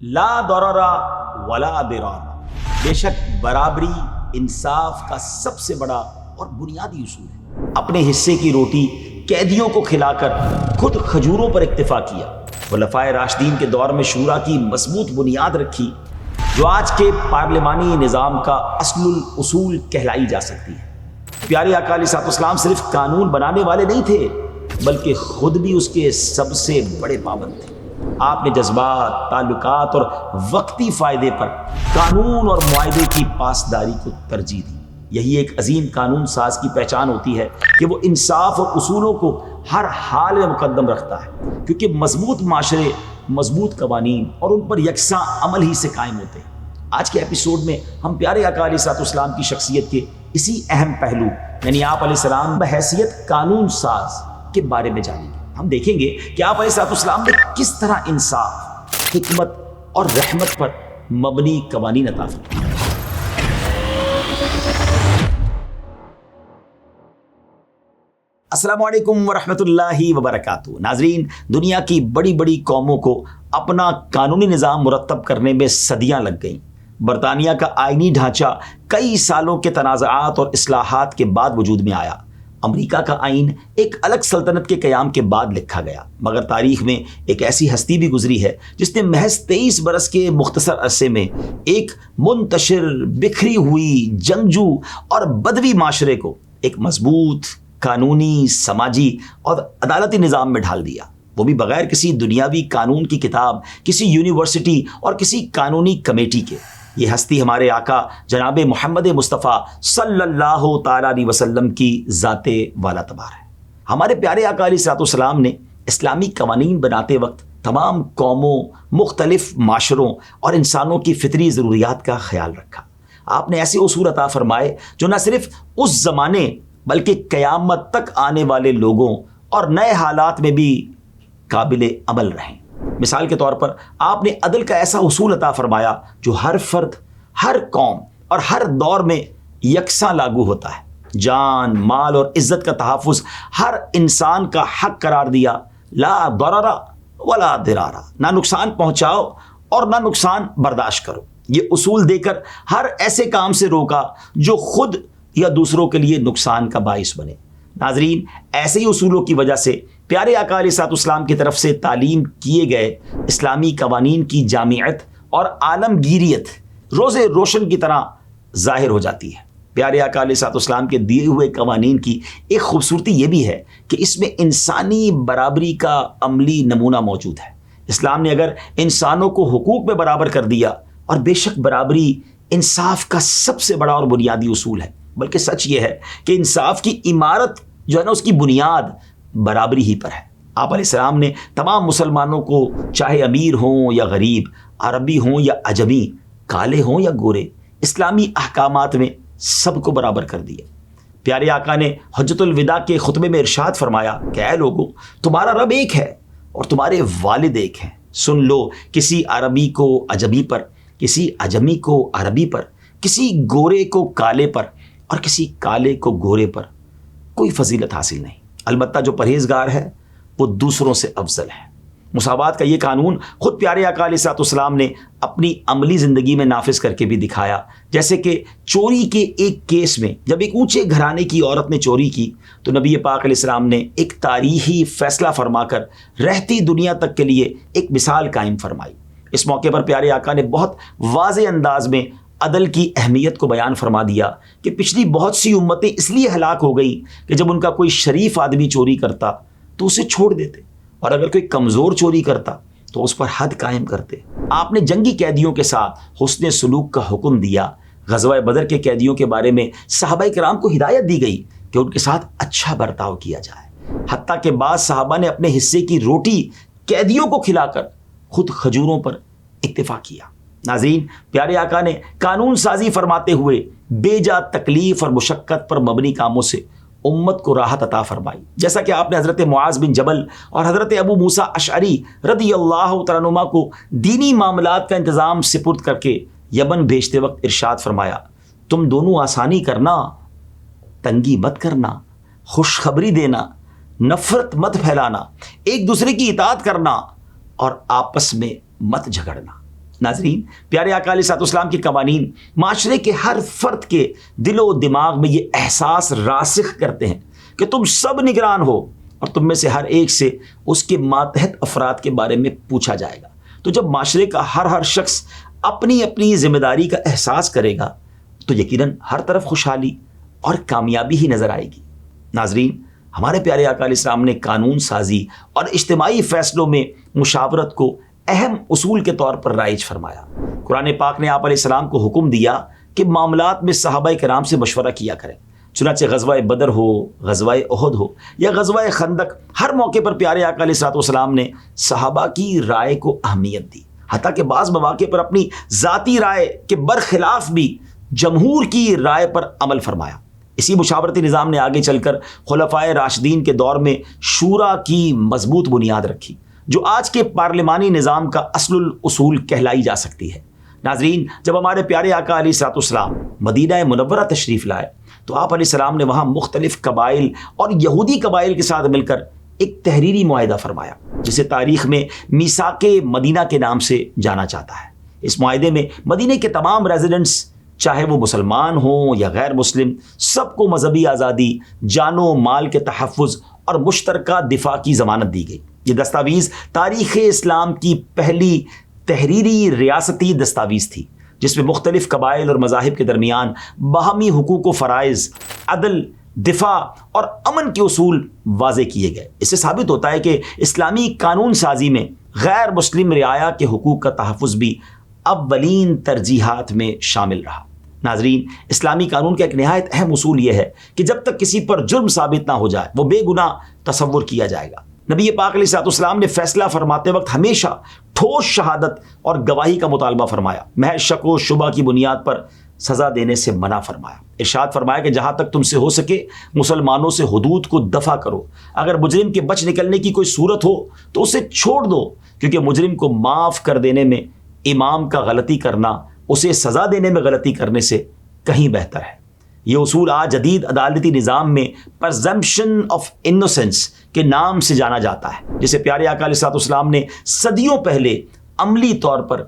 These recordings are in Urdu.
لا ضرر ولا ضرار، بے شک برابری انصاف کا سب سے بڑا اور بنیادی اصول ہے۔ اپنے حصے کی روٹی قیدیوں کو کھلا کر خود کھجوروں پر اکتفا کیا۔ خلفائے راشدین کے دور میں شورا کی مضبوط بنیاد رکھی جو آج کے پارلیمانی نظام کا اصل الاصول کہلائی جا سکتی ہے۔ پیارے آقا علیہ الصلوۃ والسلام صرف قانون بنانے والے نہیں تھے بلکہ خود بھی اس کے سب سے بڑے پابند تھے۔ آپ نے جذبات، تعلقات اور وقتی فائدے پر قانون اور معاہدے کی پاسداری کو ترجیح دی۔ یہی ایک عظیم قانون ساز کی پہچان ہوتی ہے کہ وہ انصاف اور اصولوں کو ہر حال میں مقدم رکھتا ہے، کیونکہ مضبوط معاشرے مضبوط قوانین اور ان پر یکساں عمل ہی سے قائم ہوتے ہیں۔ آج کے ایپیسوڈ میں ہم پیارے آقا علیہ الصلوۃ والسلام کی شخصیت کے اسی اہم پہلو یعنی آپ علیہ السلام بحیثیت قانون ساز کے بارے میں جانیں گے۔ ہم دیکھیں گے کہ آپ علیہ الصلوۃ والسلام نے کس طرح انصاف، حکمت اور رحمت پر مبنی قوانین عطا فرمائے۔ السلام علیکم ورحمۃ اللہ وبرکاتہ۔ ناظرین، دنیا کی بڑی بڑی قوموں کو اپنا قانونی نظام مرتب کرنے میں صدیاں لگ گئیں۔ برطانیہ کا آئینی ڈھانچہ کئی سالوں کے تنازعات اور اصلاحات کے بعد وجود میں آیا۔ امریکہ کا آئین ایک الگ سلطنت کے قیام کے بعد لکھا گیا، مگر تاریخ میں ایک ایسی ہستی بھی گزری ہے جس نے محض 23 برس کے مختصر عرصے میں ایک منتشر، بکھری ہوئی، جنگجو اور بدوی معاشرے کو ایک مضبوط قانونی، سماجی اور عدالتی نظام میں ڈھال دیا، وہ بھی بغیر کسی دنیاوی قانون کی کتاب، کسی یونیورسٹی اور کسی قانونی کمیٹی کے۔ یہ ہستی ہمارے آقا جناب محمد مصطفیٰ صلی اللہ تعالیٰ علیہ وسلم کی ذات والا تبار ہے۔ ہمارے پیارے آقا علیہ الصلوۃ والسلام نے اسلامی قوانین بناتے وقت تمام قوموں، مختلف معاشروں اور انسانوں کی فطری ضروریات کا خیال رکھا۔ آپ نے ایسے اصول عطا فرمائے جو نہ صرف اس زمانے بلکہ قیامت تک آنے والے لوگوں اور نئے حالات میں بھی قابل عمل رہیں۔ مثال کے طور پر آپ نے عدل کا ایسا اصول عطا فرمایا جو ہر فرد، ہر قوم اور ہر دور میں یکساں لاگو ہوتا ہے۔ جان، مال اور عزت کا تحفظ ہر انسان کا حق قرار دیا۔ لا ضرر ولا ضرار، نہ نقصان پہنچاؤ اور نہ نقصان برداشت کرو۔ یہ اصول دے کر ہر ایسے کام سے روکا جو خود یا دوسروں کے لیے نقصان کا باعث بنے۔ ناظرین، ایسے ہی اصولوں کی وجہ سے پیارے آقا علیہ الصلوۃ والسلام کی طرف سے تعلیم کیے گئے اسلامی قوانین کی جامعیت اور عالمگیریت روز روشن کی طرح ظاہر ہو جاتی ہے۔ پیارے آقا علیہ الصلوۃ والسلام کے دیے ہوئے قوانین کی ایک خوبصورتی یہ بھی ہے کہ اس میں انسانی برابری کا عملی نمونہ موجود ہے۔ اسلام نے اگر انسانوں کو حقوق میں برابر کر دیا، اور بے شک برابری انصاف کا سب سے بڑا اور بنیادی اصول ہے، بلکہ سچ یہ ہے کہ انصاف کی عمارت جو ہے نا، اس کی بنیاد برابری ہی پر ہے۔ آپ علیہ السلام نے تمام مسلمانوں کو، چاہے امیر ہوں یا غریب، عربی ہوں یا عجمی، کالے ہوں یا گورے، اسلامی احکامات میں سب کو برابر کر دیا۔ پیارے آقا نے حجۃ الوداع کے خطبے میں ارشاد فرمایا کہ اے لوگو، تمہارا رب ایک ہے اور تمہارے والد ایک ہیں۔ سن لو، کسی عربی کو عجمی پر، کسی عجمی کو عربی پر، کسی گورے کو کالے پر اور کسی کالے کو گورے پر کوئی فضیلت حاصل نہیں، البتہ جو پرہیزگار ہے وہ دوسروں سے افضل ہے۔ مساوات کا یہ قانون خود پیارے آقا علیہ الصلوۃ والسلام نے اپنی عملی زندگی میں نافذ کر کے بھی دکھایا، جیسے کہ چوری کے ایک کیس میں جب ایک اونچے گھرانے کی عورت نے چوری کی تو نبی پاک علیہ السلام نے ایک تاریخی فیصلہ فرما کر رہتی دنیا تک کے لیے ایک مثال قائم فرمائی۔ اس موقع پر پیارے آقا نے بہت واضح انداز میں عدل کی اہمیت کو بیان فرما دیا کہ پچھلی بہت سی امتیں اس لیے ہلاک ہو گئی کہ جب ان کا کوئی شریف آدمی چوری کرتا تو اسے چھوڑ دیتے، اور اگر کوئی کمزور چوری کرتا تو اس پر حد قائم کرتے۔ آپ نے جنگی قیدیوں کے ساتھ حسن سلوک کا حکم دیا۔ غزوہ بدر کے قیدیوں کے بارے میں صحابہ کرام کو ہدایت دی گئی کہ ان کے ساتھ اچھا برتاؤ کیا جائے، حتیٰ کہ بعض صحابہ نے اپنے حصے کی روٹی قیدیوں کو کھلا کر خود کھجوروں پر اکتفا کیا۔ ناظرین، پیارے آقا نے قانون سازی فرماتے ہوئے بے جا تکلیف اور مشقت پر مبنی کاموں سے امت کو راحت عطا فرمائی، جیسا کہ آپ نے حضرت معاذ بن جبل اور حضرت ابو موسیٰ اشعری رضی اللہ تعالیٰ عنہما کو دینی معاملات کا انتظام سپرد کر کے یمن بھیجتے وقت ارشاد فرمایا، تم دونوں آسانی کرنا، تنگی مت کرنا، خوشخبری دینا، نفرت مت پھیلانا، ایک دوسرے کی اطاعت کرنا اور آپس میں مت جھگڑنا۔ ناظرین، پیارے آقا علیہ الصلوۃ والسلام کے قوانین معاشرے کے ہر فرد کے دل و دماغ میں یہ احساس راسخ کرتے ہیں کہ تم سب نگران ہو اور تم میں سے ہر ایک سے اس کے ماتحت افراد کے بارے میں پوچھا جائے گا۔ تو جب معاشرے کا ہر شخص اپنی اپنی ذمہ داری کا احساس کرے گا تو یقیناً ہر طرف خوشحالی اور کامیابی ہی نظر آئے گی۔ ناظرین، ہمارے پیارے آقا علیہ السلام نے قانون سازی اور اجتماعی فیصلوں میں مشاورت کو اہم اصول کے طور پر رائج فرمایا۔ قرآن پاک نے آپ علیہ السلام کو حکم دیا کہ معاملات میں صحابہ کرام سے مشورہ کیا کریں۔ چنانچہ غزوہ بدر ہو، غزوہ احد ہو یا غزوہ خندق، ہر موقع پر پیارے آقا علیہ الصلوۃ والسلام نے صحابہ کی رائے کو اہمیت دی، حتیٰ کہ بعض مواقع پر اپنی ذاتی رائے کے برخلاف بھی جمہور کی رائے پر عمل فرمایا۔ اسی مشاورتی نظام نے آگے چل کر خلفائے راشدین کے دور میں شورا کی مضبوط بنیاد رکھی، جو آج کے پارلیمانی نظام کا اصل الاصول کہلائی جا سکتی ہے۔ ناظرین، جب ہمارے پیارے آقا علیہ الصلوۃ والسلام مدینہ منورہ تشریف لائے تو آپ علیہ السلام نے وہاں مختلف قبائل اور یہودی قبائل کے ساتھ مل کر ایک تحریری معاہدہ فرمایا، جسے تاریخ میں میثاق مدینہ کے نام سے جانا جاتا ہے۔ اس معاہدے میں مدینہ کے تمام ریزیڈنٹس، چاہے وہ مسلمان ہوں یا غیر مسلم، سب کو مذہبی آزادی، جان و مال کے تحفظ اور مشترکہ دفاع کی ضمانت دی گئی۔ یہ دستاویز تاریخ اسلام کی پہلی تحریری ریاستی دستاویز تھی، جس میں مختلف قبائل اور مذاہب کے درمیان باہمی حقوق و فرائض، عدل، دفاع اور امن کے اصول واضح کیے گئے۔ اس سے ثابت ہوتا ہے کہ اسلامی قانون سازی میں غیر مسلم رعایا کے حقوق کا تحفظ بھی اولین ترجیحات میں شامل رہا۔ ناظرین، اسلامی قانون کا ایک نہایت اہم اصول یہ ہے کہ جب تک کسی پر جرم ثابت نہ ہو جائے وہ بے گناہ تصور کیا جائے گا۔ نبی پاک علیہ الصلوۃ والسلام نے فیصلہ فرماتے وقت ہمیشہ ٹھوس شہادت اور گواہی کا مطالبہ فرمایا، محض شک و شبہ کی بنیاد پر سزا دینے سے منع فرمایا۔ ارشاد فرمایا کہ جہاں تک تم سے ہو سکے مسلمانوں سے حدود کو دفع کرو، اگر مجرم کے بچ نکلنے کی کوئی صورت ہو تو اسے چھوڑ دو، کیونکہ مجرم کو معاف کر دینے میں امام کا غلطی کرنا اسے سزا دینے میں غلطی کرنے سے کہیں بہتر ہے۔ یہ اصول آج جدید عدالتی نظام میں پرزمپشن آف انوسنس کے نام سے جانا جاتا ہے، جسے پیارے آقا علیہ الصلوۃ والسلام نے صدیوں پہلے عملی طور پر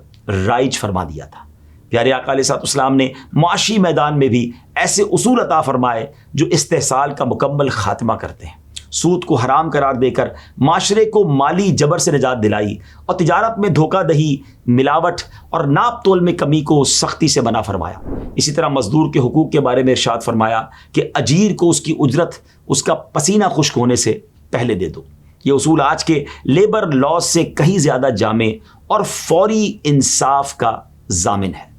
رائج فرما دیا تھا۔ پیارے آقا علیہ الصلوۃ والسلام نے معاشی میدان میں بھی ایسے اصول عطا فرمائے جو استحصال کا مکمل خاتمہ کرتے ہیں، سود کو حرام قرار دے کر معاشرے کو مالی جبر سے نجات دلائی اور تجارت میں دھوکہ دہی، ملاوٹ اور ناپ تول میں کمی کو سختی سے منع فرمایا۔ اسی طرح مزدور کے حقوق کے بارے میں ارشاد فرمایا کہ اجیر کو اس کی اجرت اس کا پسینہ خشک ہونے سے پہلے دے دو۔ یہ اصول آج کے لیبر لاز سے کہیں زیادہ جامع اور فوری انصاف کا ضامن ہے۔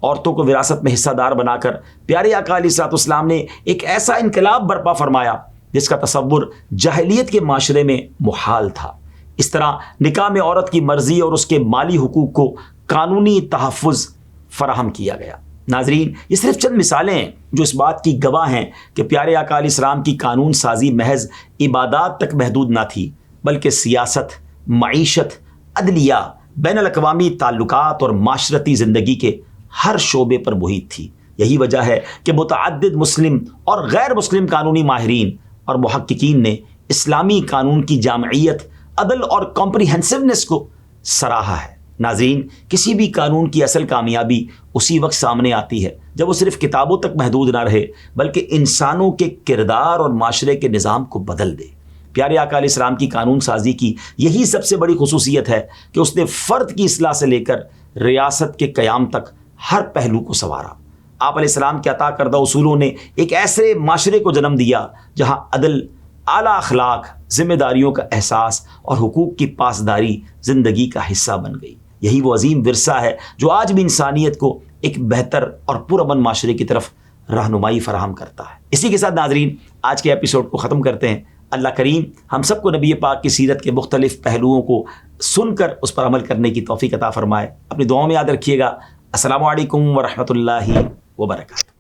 عورتوں کو وراثت میں حصہ دار بنا کر پیارے آقا علیہ الصلوۃ والسلام نے ایک ایسا انقلاب برپا فرمایا جس کا تصور جاہلیت کے معاشرے میں محال تھا۔ اس طرح نکاح میں عورت کی مرضی اور اس کے مالی حقوق کو قانونی تحفظ فراہم کیا گیا۔ ناظرین، یہ صرف چند مثالیں ہیں جو اس بات کی گواہ ہیں کہ پیارے آقا علیہ السلام کی قانون سازی محض عبادات تک محدود نہ تھی، بلکہ سیاست، معیشت، عدلیہ، بین الاقوامی تعلقات اور معاشرتی زندگی کے ہر شعبے پر محیط تھی۔ یہی وجہ ہے کہ متعدد مسلم اور غیر مسلم قانونی ماہرین اور محققین نے اسلامی قانون کی جامعیت، عدل اور کمپریہنسونیس کو سراہا ہے۔ ناظرین، کسی بھی قانون کی اصل کامیابی اسی وقت سامنے آتی ہے جب وہ صرف کتابوں تک محدود نہ رہے بلکہ انسانوں کے کردار اور معاشرے کے نظام کو بدل دے۔ پیارے آقا علیہ السلام کی قانون سازی کی یہی سب سے بڑی خصوصیت ہے کہ اس نے فرد کی اصلاح سے لے کر ریاست کے قیام تک ہر پہلو کو سنوارا۔ آپ علیہ السلام کے عطا کردہ اصولوں نے ایک ایسے معاشرے کو جنم دیا جہاں عدل، اعلیٰ اخلاق، ذمہ داریوں کا احساس اور حقوق کی پاسداری زندگی کا حصہ بن گئی۔ یہی وہ عظیم ورثہ ہے جو آج بھی انسانیت کو ایک بہتر اور پرامن معاشرے کی طرف رہنمائی فراہم کرتا ہے۔ اسی کے ساتھ ناظرین، آج کے ایپیسوڈ کو ختم کرتے ہیں۔ اللہ کریم ہم سب کو نبی پاک کی سیرت کے مختلف پہلوؤں کو سن کر اس پر عمل کرنے کی توفیق عطا فرمائے۔ اپنی دعاؤں میں یاد رکھیے گا۔ السلام علیکم ورحمۃ اللہ وبرکاتہ۔